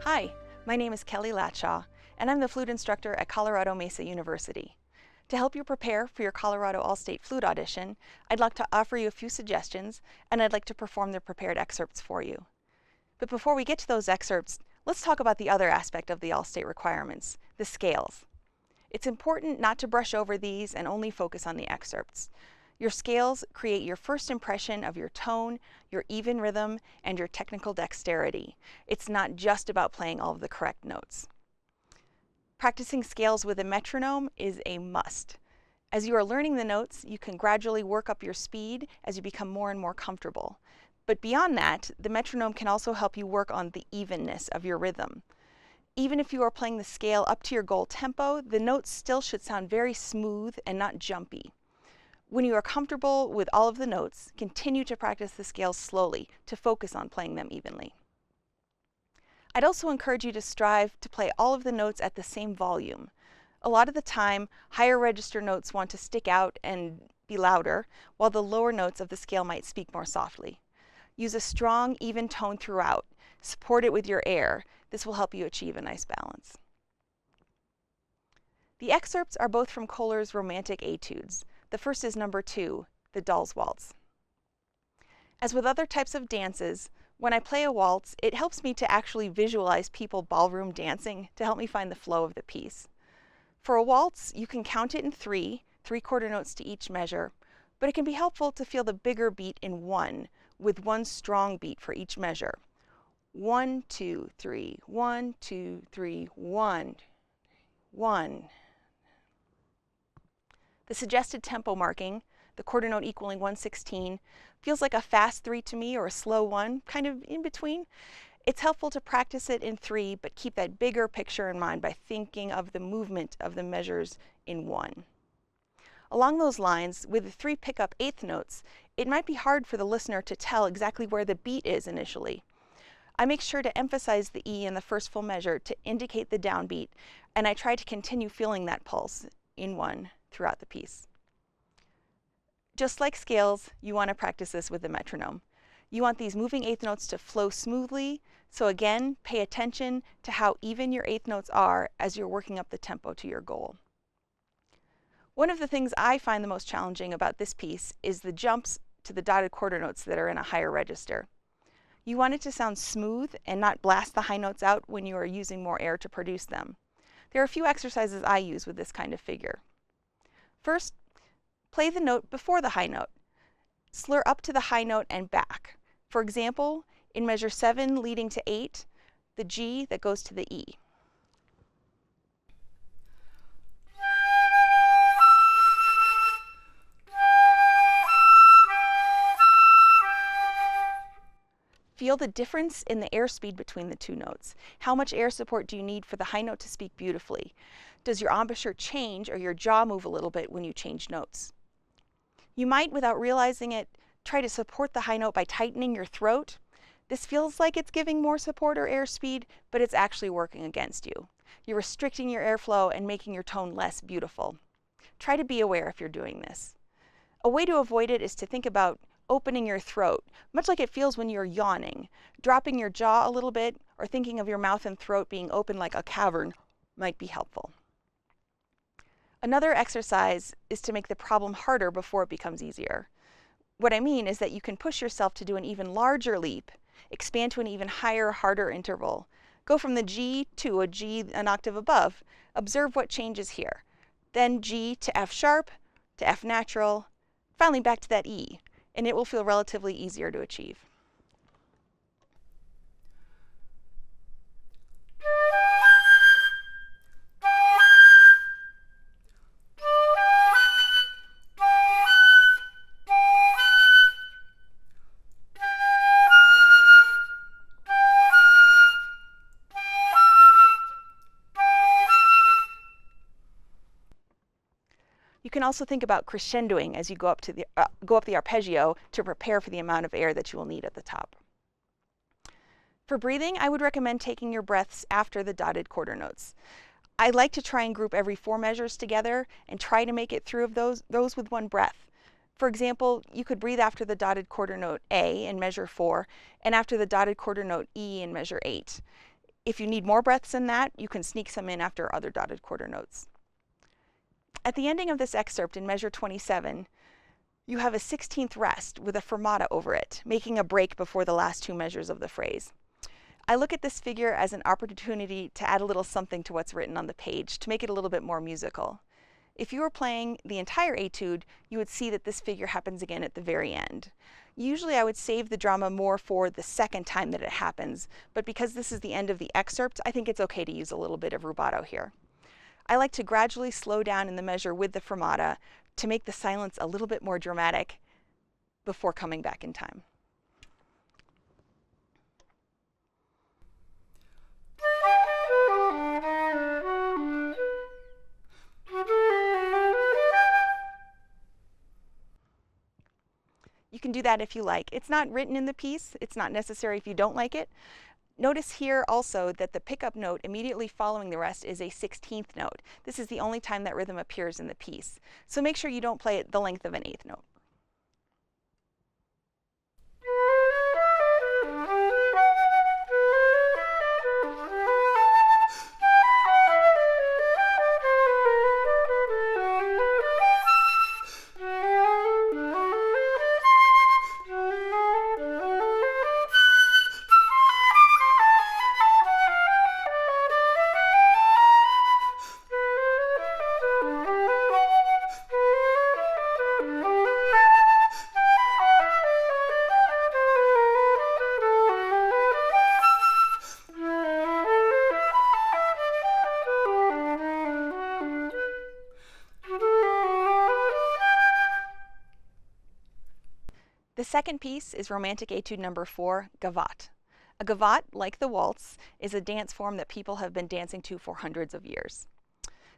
Hi, my name is Kelly Latshaw, and I'm the flute instructor at Colorado Mesa University. To help you prepare for your Colorado All-State Flute audition, I'd like to offer you a few suggestions, and I'd like to perform the prepared excerpts for you. But before we get to those excerpts, let's talk about the other aspect of the All-State requirements, the scales. It's important not to brush over these and only focus on the excerpts. Your scales create your first impression of your tone, your even rhythm, and your technical dexterity. It's not just about playing all of the correct notes. Practicing scales with a metronome is a must. As you are learning the notes, you can gradually work up your speed as you become more and more comfortable. But beyond that, the metronome can also help you work on the evenness of your rhythm. Even if you are playing the scale up to your goal tempo, the notes still should sound very smooth and not jumpy. When you are comfortable with all of the notes, continue to practice the scales slowly to focus on playing them evenly. I'd also encourage you to strive to play all of the notes at the same volume. A lot of the time, higher register notes want to stick out and be louder, while the lower notes of the scale might speak more softly. Use a strong, even tone throughout. Support it with your air. This will help you achieve a nice balance. The excerpts are both from Kohler's Romantic Etudes. The first is number 2, the Doll's Waltz. As with other types of dances, when I play a waltz, it helps me to actually visualize people ballroom dancing to help me find the flow of the piece. For a waltz, you can count it in 3/4 notes to each measure, but it can be helpful to feel the bigger beat in 1, with one strong beat for each measure. 1, 2, 3, 1, 2, 3, 1, 1. The suggested tempo marking, the quarter note equaling 1/16, feels like a fast 3 to me or a slow 1, kind of in between. It's helpful to practice it in 3, but keep that bigger picture in mind by thinking of the movement of the measures in 1. Along those lines, with the 3 pickup eighth notes, it might be hard for the listener to tell exactly where the beat is initially. I make sure to emphasize the E in the first full measure to indicate the downbeat, and I try to continue feeling that pulse in 1 throughout the piece. Just like scales, you want to practice this with the metronome. You want these moving eighth notes to flow smoothly, so again, pay attention to how even your eighth notes are as you're working up the tempo to your goal. One of the things I find the most challenging about this piece is the jumps to the dotted quarter notes that are in a higher register. You want it to sound smooth and not blast the high notes out when you are using more air to produce them. There are a few exercises I use with this kind of figure. First, play the note before the high note. Slur up to the high note and back. For example, in measure 7 leading to 8, the G that goes to the E. Feel the difference in the airspeed between the two notes. How much air support do you need for the high note to speak beautifully? Does your embouchure change or your jaw move a little bit when you change notes? You might, without realizing it, try to support the high note by tightening your throat. This feels like it's giving more support or airspeed, but it's actually working against you. You're restricting your airflow and making your tone less beautiful. Try to be aware if you're doing this. A way to avoid it is to think about opening your throat, much like it feels when you're yawning. Dropping your jaw a little bit or thinking of your mouth and throat being open like a cavern might be helpful. Another exercise is to make the problem harder before it becomes easier. What I mean is that you can push yourself to do an even larger leap, expand to an even higher, harder interval. Go from the G to a G an octave above. Observe what changes here. Then G to F sharp, to F natural, finally back to that E, and it will feel relatively easier to achieve. You can also think about crescendoing as you go up the arpeggio to prepare for the amount of air that you will need at the top. For breathing, I would recommend taking your breaths after the dotted quarter notes. I like to try and group every 4 measures together and try to make it through those with one breath. For example, you could breathe after the dotted quarter note A in measure 4 and after the dotted quarter note E in measure 8. If you need more breaths than that, you can sneak some in after other dotted quarter notes. At the ending of this excerpt in measure 27, you have a 16th rest with a fermata over it, making a break before the last two measures of the phrase. I look at this figure as an opportunity to add a little something to what's written on the page, to make it a little bit more musical. If you were playing the entire etude, you would see that this figure happens again at the very end. Usually I would save the drama more for the second time that it happens, but because this is the end of the excerpt, I think it's okay to use a little bit of rubato here. I like to gradually slow down in the measure with the fermata to make the silence a little bit more dramatic before coming back in time. You can do that if you like. It's not written in the piece. It's not necessary if you don't like it. Notice here also that the pickup note immediately following the rest is a 16th note. This is the only time that rhythm appears in the piece. So make sure you don't play it the length of an 8th note. The second piece is Romantic Etude number 4, Gavotte. A gavotte, like the waltz, is a dance form that people have been dancing to for hundreds of years.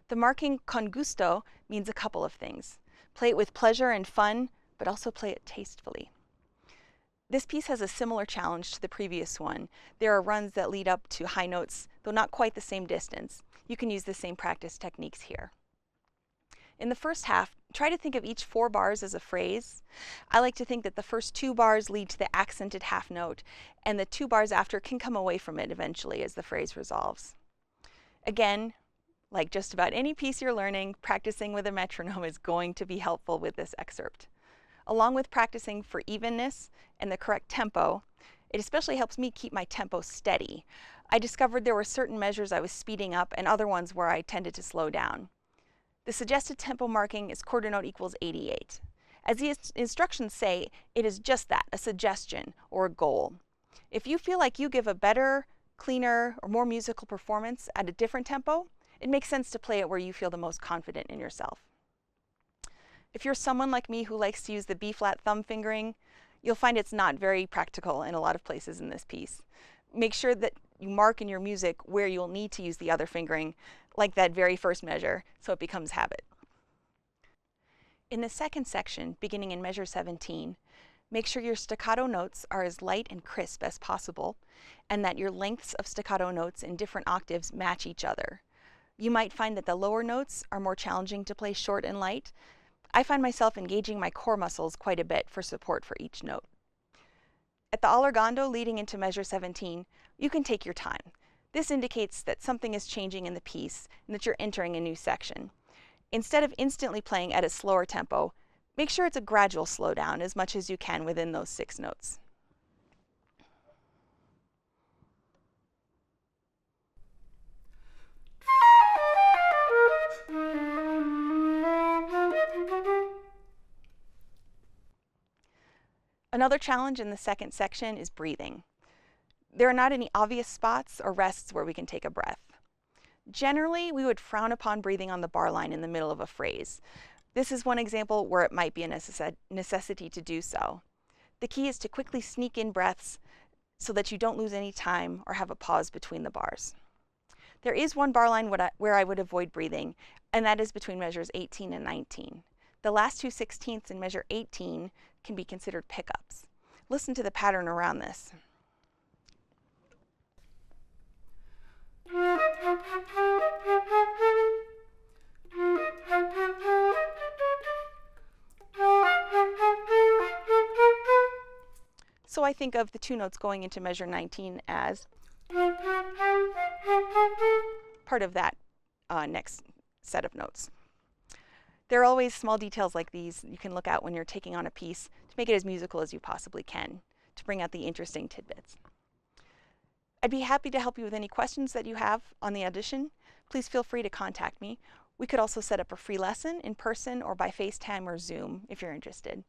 The marking con gusto means a couple of things. Play it with pleasure and fun, but also play it tastefully. This piece has a similar challenge to the previous one. There are runs that lead up to high notes, though not quite the same distance. You can use the same practice techniques here. In the first half, try to think of each 4 bars as a phrase. I like to think that the first 2 bars lead to the accented half note, and the 2 bars after can come away from it eventually as the phrase resolves. Again, like just about any piece you're learning, practicing with a metronome is going to be helpful with this excerpt. Along with practicing for evenness and the correct tempo, it especially helps me keep my tempo steady. I discovered there were certain measures I was speeding up and other ones where I tended to slow down. The suggested tempo marking is quarter note equals 88. As the instructions say, it is just that, a suggestion or a goal. If you feel like you give a better, cleaner, or more musical performance at a different tempo, it makes sense to play it where you feel the most confident in yourself. If you're someone like me who likes to use the B-flat thumb fingering, you'll find it's not very practical in a lot of places in this piece. Make sure that you mark in your music where you'll need to use the other fingering, like that very first measure, so it becomes habit. In the second section, beginning in measure 17, make sure your staccato notes are as light and crisp as possible, and that your lengths of staccato notes in different octaves match each other. You might find that the lower notes are more challenging to play short and light. I find myself engaging my core muscles quite a bit for support for each note. At the allargando leading into measure 17, you can take your time. This indicates that something is changing in the piece and that you're entering a new section. Instead of instantly playing at a slower tempo, make sure it's a gradual slowdown as much as you can within those 6 notes. Another challenge in the second section is breathing. There are not any obvious spots or rests where we can take a breath. Generally, we would frown upon breathing on the bar line in the middle of a phrase. This is one example where it might be a necessity to do so. The key is to quickly sneak in breaths so that you don't lose any time or have a pause between the bars. There is one bar line where I would avoid breathing, and that is between measures 18 and 19. The last 2 16ths in measure 18 can be considered pickups. Listen to the pattern around this. So I think of the 2 notes going into measure 19 as part of that next set of notes. There are always small details like these you can look at when you're taking on a piece to make it as musical as you possibly can, to bring out the interesting tidbits. I'd be happy to help you with any questions that you have on the audition. Please feel free to contact me. We could also set up a free lesson in person or by FaceTime or Zoom if you're interested.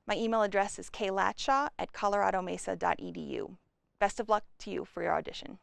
My email address is klatshaw@coloradomesa.edu. Best of luck to you for your audition.